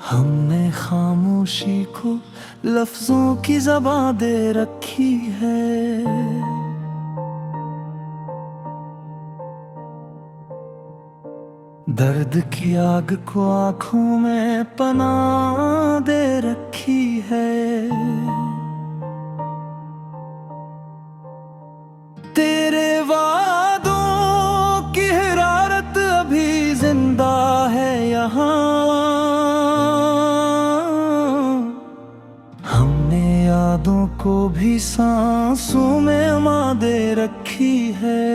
हमने खामोशी को लफ्जों की ज़बां दे रखी है। दर्द की आग को आंखों में पनाह दे रखी है। तेरे वादों की हरारत अभी जिंदा है यहाँ। हमने यादों को भी सांसों में उमा दे रखी है।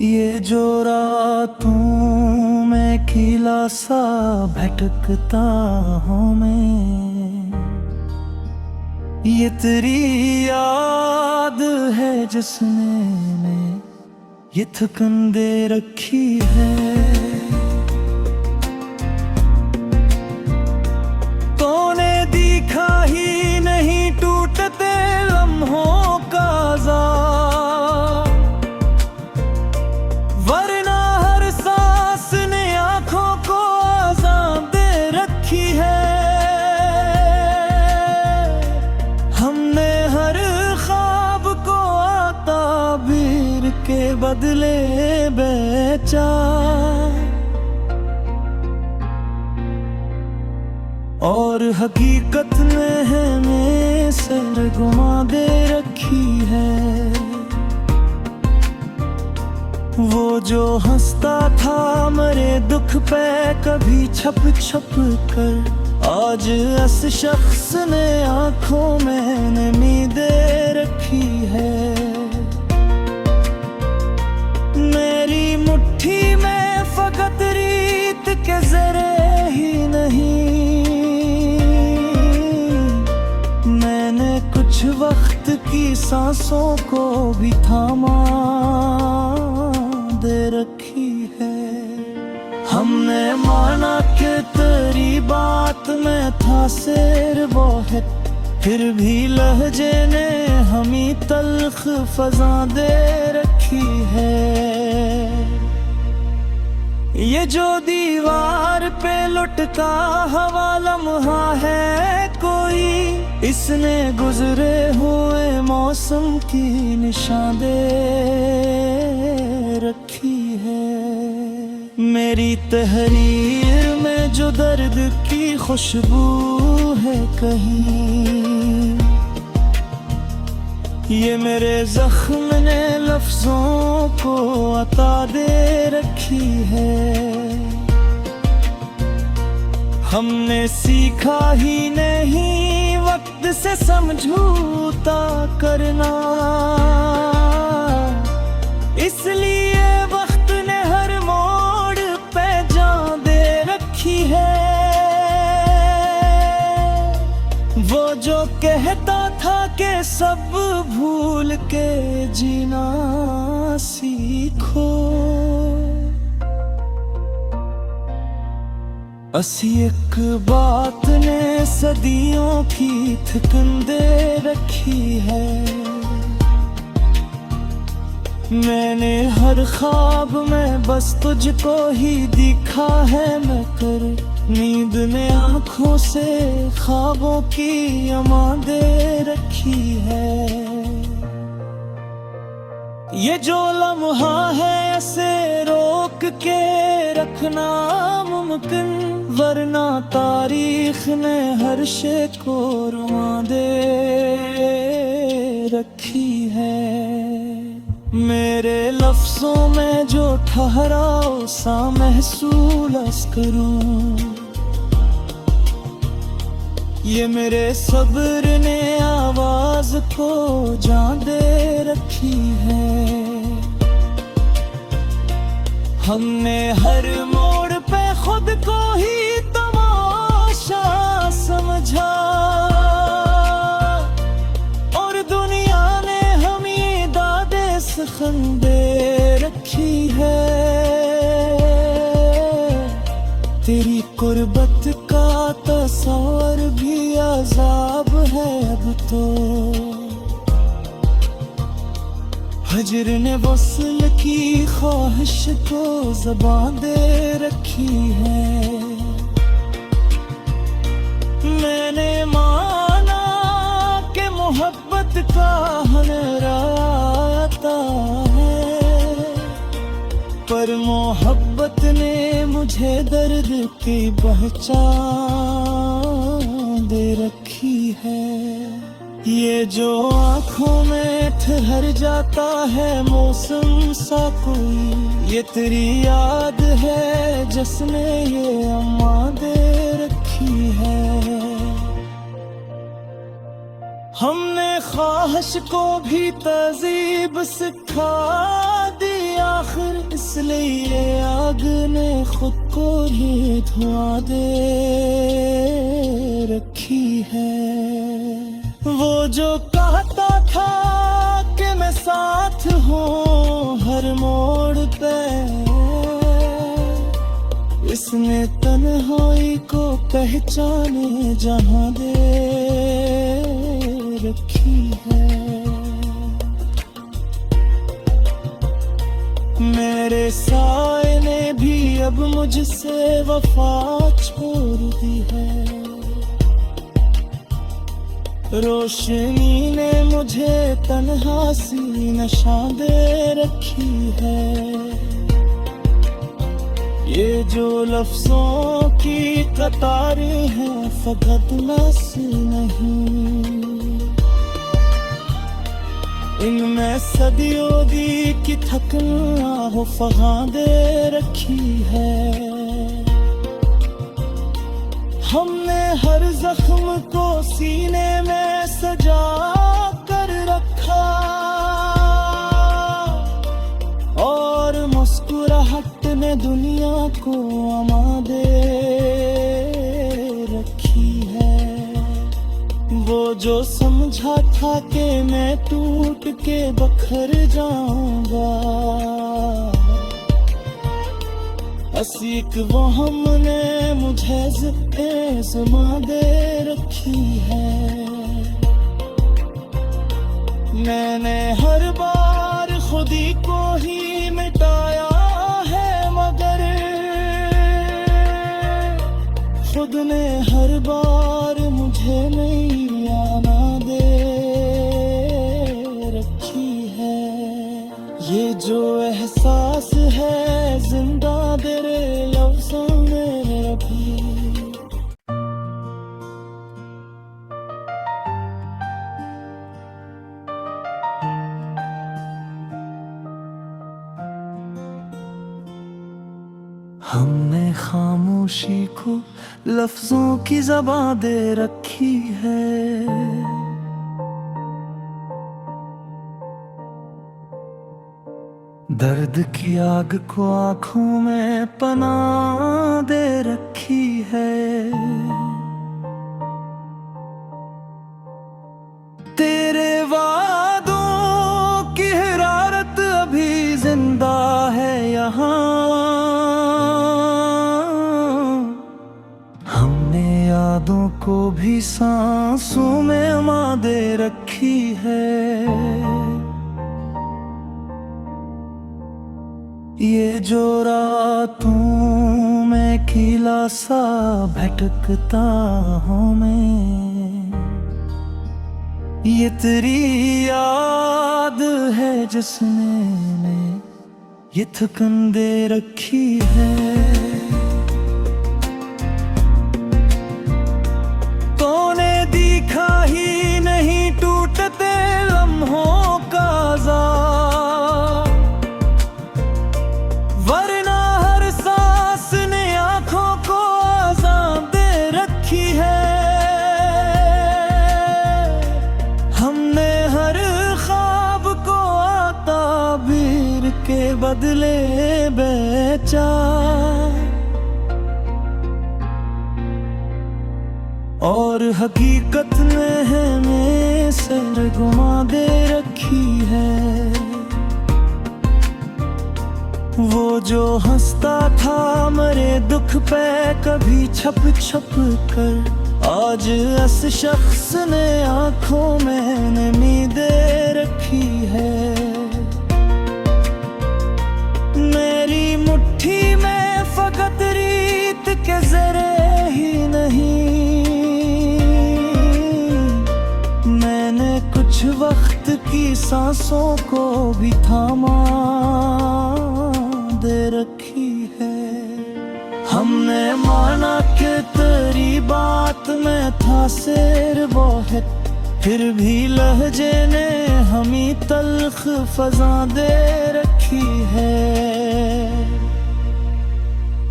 ये जो रातों में खिला सा भटकता हूँ मैं, ये तेरी याद है जिसने ये थकन दे रखी है। तूने दिखा ही नहीं टूटते लम्हों का आज़ाद, वरना हर सांस ने आंखों को आज़ाद दे रखी है। हमने हर ख्वाब को ताबीर के बदले बेचा, और हकीकत ने हमें सरगुमा दे रखी है। वो जो हंसता था मेरे दुख पे कभी छप छप कर, आज इस शख्स ने आंखों में नमी दे रखी है। मेरी मुट्ठी में फकत रीत के जरे ही नहीं, मैंने कुछ वक्त की सांसों को भी थामा दे रखी है। हमने माना कि तेरी बात में था सिर बहुत, फिर भी लहजे ने हमें तल्ख फजा दे रखी है। ये जो दीवार पे लुटका हवा लम्हा है कोई, इसने गुजरे हुए मौसम की निशान दे रखी है। मेरी तहरीर में जो दर्द की खुशबू है कहीं, ये मेरे जख्म ने लफ्जों को अता दे रखी है। हमने सीखा ही नहीं वक्त से समझौता करना, इसलिए वक्त ने हर मोड़ पे जान दे रखी है। वो जो कहता था कि सब भूल के जीना सीखो, असी एक बात ने सदियों की थकन दे रखी है। मैंने हर ख्वाब में बस तुझको ही दिखा है, मैं कर नींद ने आँखों से ख्वाबों की अमा दे रखी है। ये जो लम्हा है ऐसे रोक के रखना मुमकिन, वरना तारीख ने हर शे को रुआ दे रखी है। मेरे लफ्जों में जो ठहराव सा महसूस करूं, ये मेरे सब्र ने आवाज को जान दे रखी है। हमने हर मोड़ पे खुद को ही तमाशा समझा, और दुनिया ने हमें दादे सखन दे रखी है। तेरी कुर्बत का तस्वर भी अजाब है अब तो, फजर ने वस्ल की ख्वाहिश को ज़बान दे रखी है। मैंने माना कि मोहब्बत का हनराता है, पर मोहब्बत ने मुझे दर्द की पहचान दे रखी है। ये जो आँखों में ठहर जाता है मौसम सा कोई, ये तेरी याद है जिसने ये अम्मा दे रखी है। हमने ख्वाहिश को भी तहज़ीब सिखा दी आखिर, इसलिए आग ने खुद को ही धुआं दे रखी है। वो जो कहता था कि मैं साथ हूँ हर मोड़ पे, इसने तन्हाई को पहचाने जहाँ दे रखी है। मेरे साए ने भी अब मुझसे वफा छोड़ दी है, रोशनी ने मुझे तन्हा सी नशा दे रखी है। ये जो लफ्जों की कतारें हैं फकत नस नहीं, इनमें सदियों दी की थकना हो फगा दे रखी है। हमने हर जख्म को सीने में सजा कर रखा, और मुस्कुराहट ने दुनिया को अमा दे रखी है। वो जो समझा था कि मैं टूट के बखर जाऊंगा, असीक वो हमने मुझे ज़िम्मा दे रखी है। मैंने हर बार खुदी को ही मिटाया है, मगर खुद ने हर बार मुझे नहीं आना दे रखी है। ये जो एहसास है जिंदा तेरे लफ्ज़ों में रखी। हमने खामोशी को लफ्जों की ज़बान दे रखी है। दर्द की आग को आँखों में पनाह दे रखी है। तेरे वादों की हरारत अभी जिंदा है यहाँ, हमने यादों को भी सांसों में अमा दे रखी है। ये जो रातों में खिला सा भटकता हूँ मैं, ये तेरी याद है जिसने ये थकन दे रखी है। तूने दिखा ही नहीं टूटते लम्हों का आज़ाद, वरना हर सांस ने आँखों को आज़ाद दे रखी है। हमने हर ख्वाब को ताबीर के बदले बेचा, और हकीकत ने हमें सरगुमा दे रखी है। वो जो हंसता था मेरे दुख पे कभी छप छप कर, आज इस शख्स ने आंखों में नमी दे रखी है। फकत रीत के जरे ही नहीं, मैंने कुछ वक्त की सांसों को भी थामा दे रखी है। हमने माना कि तेरी बात में था सिर बहुत, फिर भी लहजे ने हमी तल्ख फजा दे रखी है।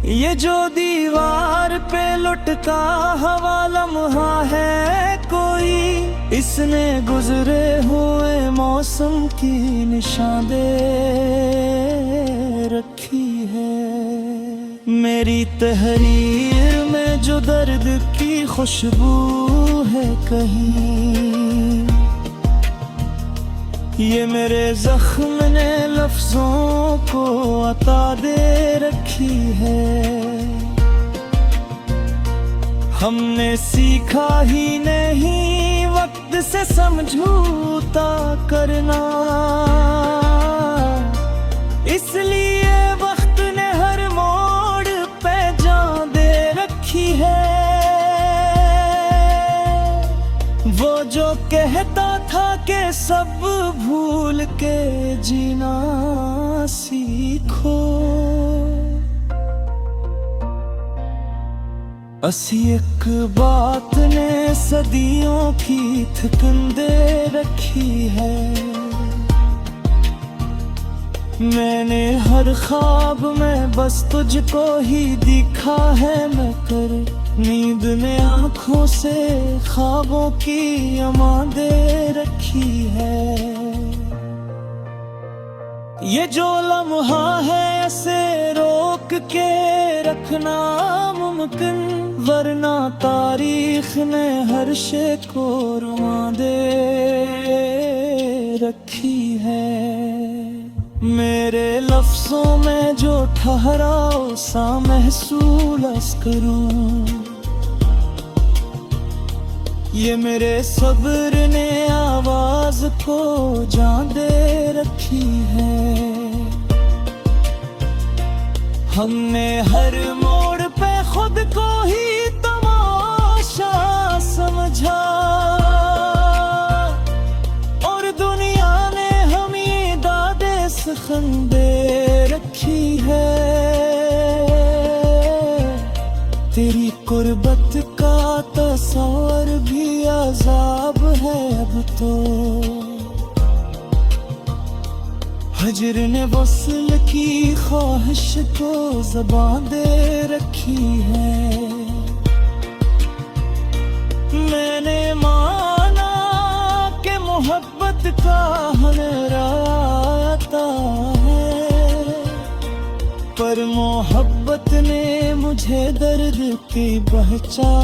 ये जो दीवार पे लुटका हवा लम्हा है कोई, इसने गुजरे हुए मौसम की निशान दे रखी है। मेरी तहरीर में जो दर्द की खुशबू है कहीं, ये मेरे जख्म ने लफ्जों को अता दे रखी है। हमने सीखा ही नहीं वक्त से समझौता करना, इसलिए वक्त ने हर मोड़ पे जान दे रखी है। वो जो कहता था कि सब भूल के जीना सीखो, असी एक बात ने सदियों की थकन दे रखी है। मैंने हर ख्वाब में बस तुझको ही दिखा है, मैं कर नींद ने आँखों से ख्वाबों की अमा दे रखी है। ये जो लम्हा है ऐसे रोक के रखना मुमकिन, वरना तारीख ने हर शे को रुआ दे रखी है। मेरे लफ्जों में जो ठहराव सा महसूस करूं, ये मेरे सब्र ने आवाज को जान दे रखी है। हमने हर मोड़ पे खुद को ही तमाशा समझा, और दुनिया ने हमें दादे सखन दे रखी है। तेरी कुर्बत का तस्वर भी अजाब है अब तो, हजर ने वस्ल की ख्वाहिश को ज़बान दे रखी है। मैंने माना कि मोहब्बत का हनराता है, पर मोहब्बत ने मुझे दर्द की पहचान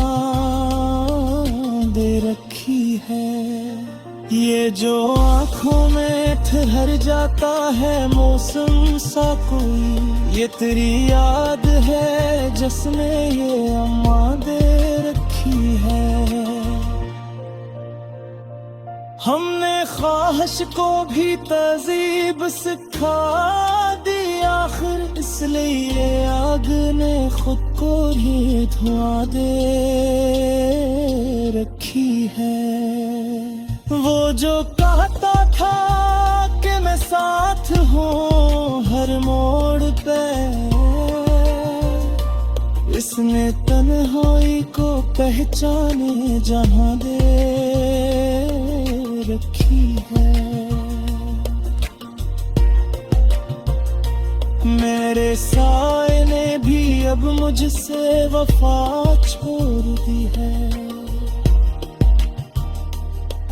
दे रखी है। ये जो आँखों में ठहर जाता है मौसम सा कोई, ये तेरी याद है जिसने ये अम्मा दे रखी है। हमने ख्वाहिश को भी तहजीब सिखा दी आखिर, इसलिए आग ने खुद को ही धुआं दे रखी है। वो जो कहता था कि मैं साथ हूँ हर मोड़ पे, इसने तन्हाई को पहचाने जहाँ दे रखी है। मेरे साए ने भी अब मुझसे वफा छोड़ दी है,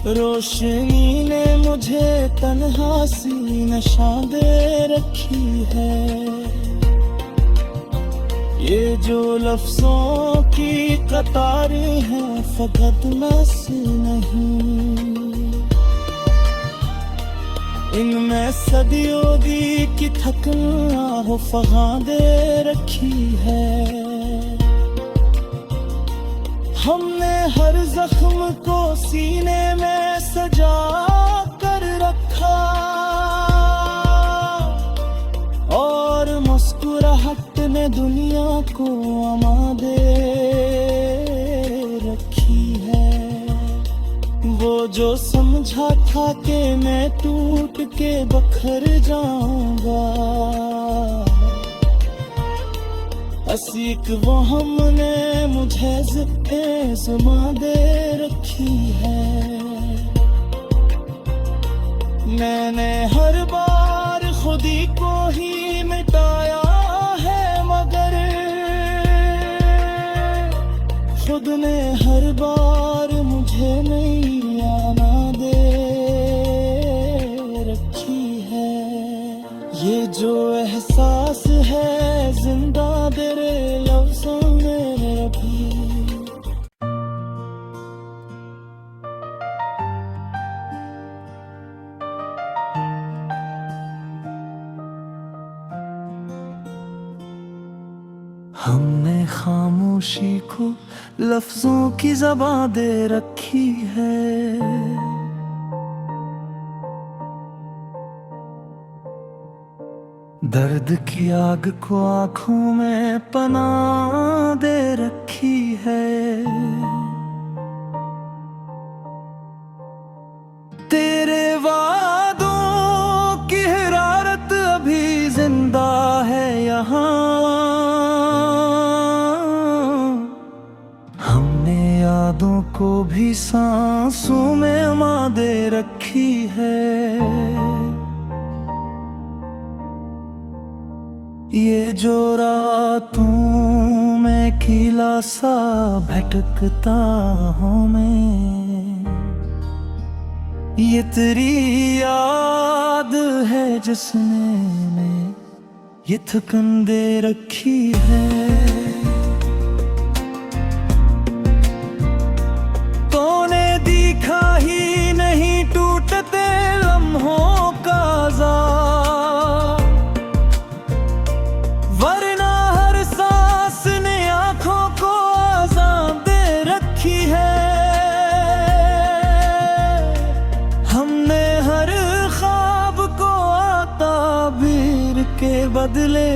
रोशनी ने मुझे तन्हा सी नशा दे रखी है। ये जो लफ्जों की कतारें हैं फकत नस नहीं, इनमें सदियों दी की थकन आहो फगा दे रखी है। हमने हर जख्म को सीने में सजा कर रखा, और मुस्कुराहट ने दुनिया को आमादे रखी है। वो जो समझा था कि मैं टूट के बखर जाऊंगा, असीक वो हमने मुझे ज़िम्मा दे रखी है। मैंने हर बार खुद ही को ही मिटाया है, मगर खुद ने हर बार मुझे नहीं आना दे रखी है। ये जो एहसास है जिंदा तेरे लफ्ज़ों में भी। हमने खामोशी को लफ्जों की ज़बान दे रखी है। दर्द की आग को आंखों में पनाह दे रखी है। तेरे वादों की हरारत अभी जिंदा है यहाँ। यादों को भी सांसों में मां दे रखी है। ये जो रातों में खिला सा भटकता हूँ मैं, ये तेरी याद है जिसने ये थकन दे रखी है। ही नहीं टूटते लम्हों का आज़ाद, वरना हर सांस ने आंखों को आज़ाद दे रखी है। हमने हर ख्वाब को ताबीर के बदले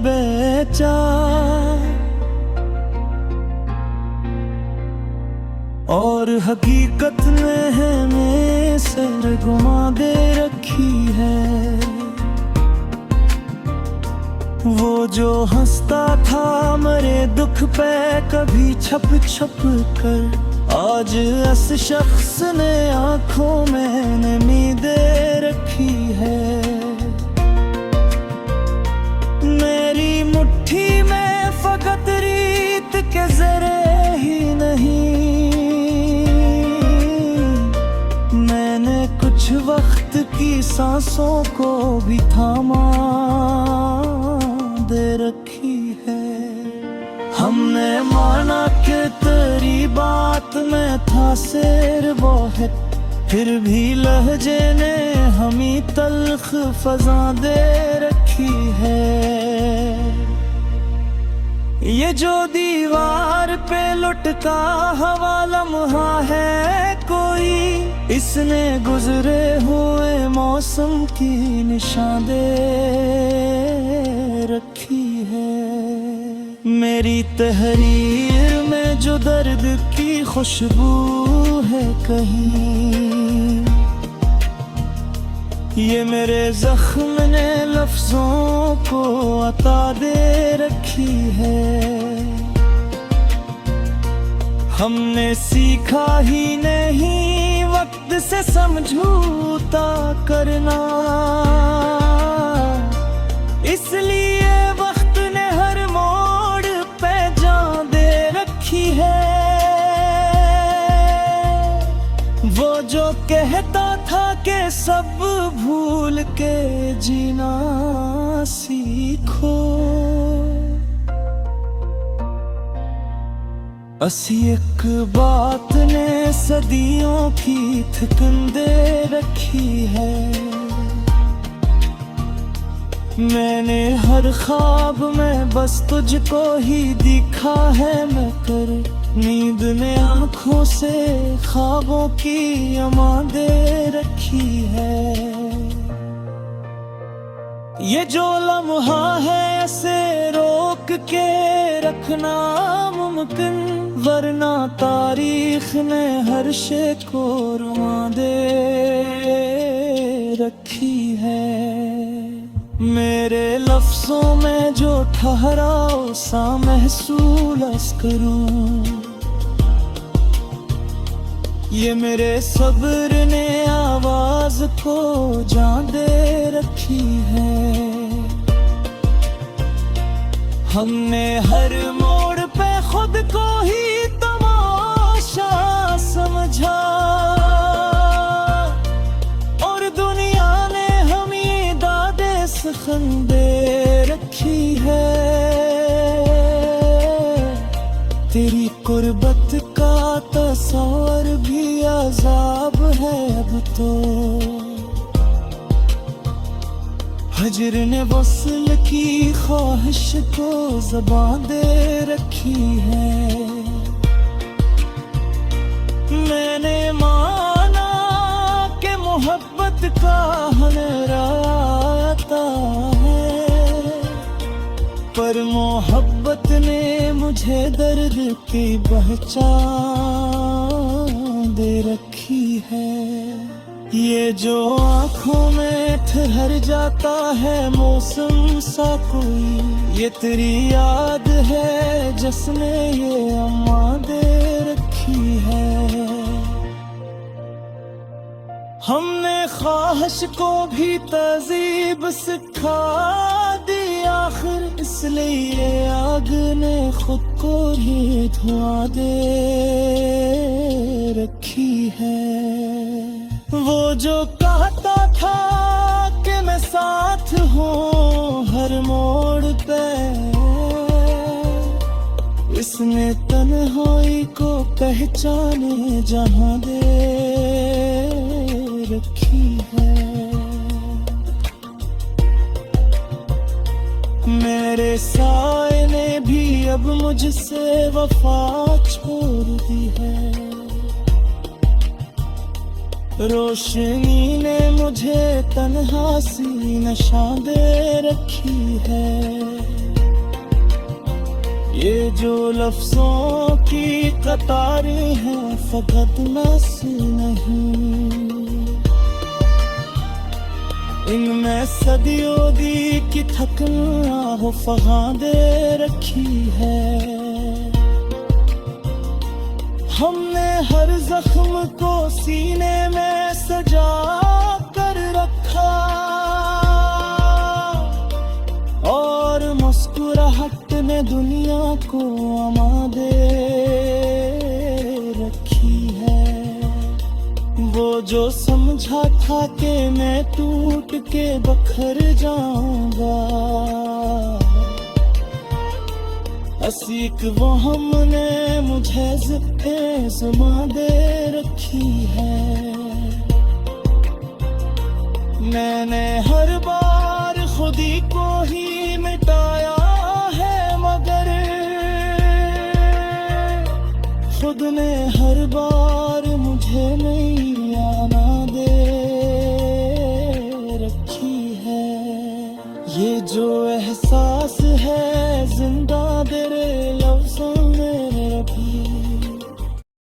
बेचा, और हकीकत ने हमें सर घुमा दे रखी है। वो जो हंसता था मेरे दुख पे कभी छप छप कर, आज उस शख्स ने आंखों में नमी दे रखी है। मेरी मुट्ठी में फकत रीत के जरे ही नहीं, कुछ वक्त की सांसों को भी थामा दे रखी है। हमने माना कि तेरी बात में था सिर बहुत, फिर भी लहजे ने हमें तल्ख फजा दे रखी है। ये जो दीवार पे लुटका हवा लम्हा है कोई, इसने गुजरे हुए मौसम की निशान दे रखी है। मेरी तहरीर में जो दर्द की खुशबू है कहीं, ये मेरे जख्म ने लफ्जों को अता दे रखी है। हमने सीखा ही नहीं वक्त से समझौता करना, इसलिए वक्त ने हर मोड़ पे जान दे रखी है। वो जो कहता था कि सब भूल के जीना सीखो, असी एक बात ने सदियों की थकन दे रखी है। मैंने हर ख्वाब में बस तुझको ही दिखा है, मैं कर नींद ने आँखों से ख्वाबों की अमान दे रखी है। ये जो लम्हा है ऐसे रोक ढक के रखना मुमकिन, वरना तारीख ने हर शे को रुआ दे रखी है। मेरे लफ्जों में जो ठहराओ सा महसूस करूं, ये मेरे सब्र ने आवाज को जान दे रखी है। हमने हर मोड़ पे खुद को ही तमाशा समझा, और दुनिया ने हमें दादे सखन दे रखी है। तेरी कुर्बत का तस्वर भी अजाब है अब तो, हजर ने वस्ल की ख्वाहिश को ज़बान दे रखी है। मैंने माना कि मोहब्बत का हनराता है, पर मोहब्बत ने मुझे दर्द की पहचान दे रखी है। ये जो आँखों में ठहर जाता है मौसम सा कोई, ये तेरी याद है जिसने ये अम्मा दे रखी है। हमने ख्वाहिश को भी तहजीब सिखा दी आखिर, इसलिए आग ने खुद को ही धुआं दे रखी है। वो जो कहता था कि मैं साथ हूँ हर मोड़ पे, इसने तन्हाई को पहचाने जहाँ दे रखी है। मेरे साए ने भी अब मुझसे वफा छोड़ दी है, रोशनी ने मुझे तन्हा सी नशा दे रखी है। ये जो लफ्जों की कतारें हैं फकत नस नहीं, इनमें सदियों दी की थकना हो फगा दे रखी है। हमने हर जख्म को सीने में सजा कर रखा, और मुस्कुराहट ने दुनिया को अमा दे रखी है। वो जो समझा था कि मैं टूट के बखर जाऊंगा, असीक वो हमने मुझे ज़मा दे रखी है। मैंने हर बार खुदी को ही मिटाया है, मगर खुद ने हर बार मुझे नहीं आना दे रखी है। ये जो एहसास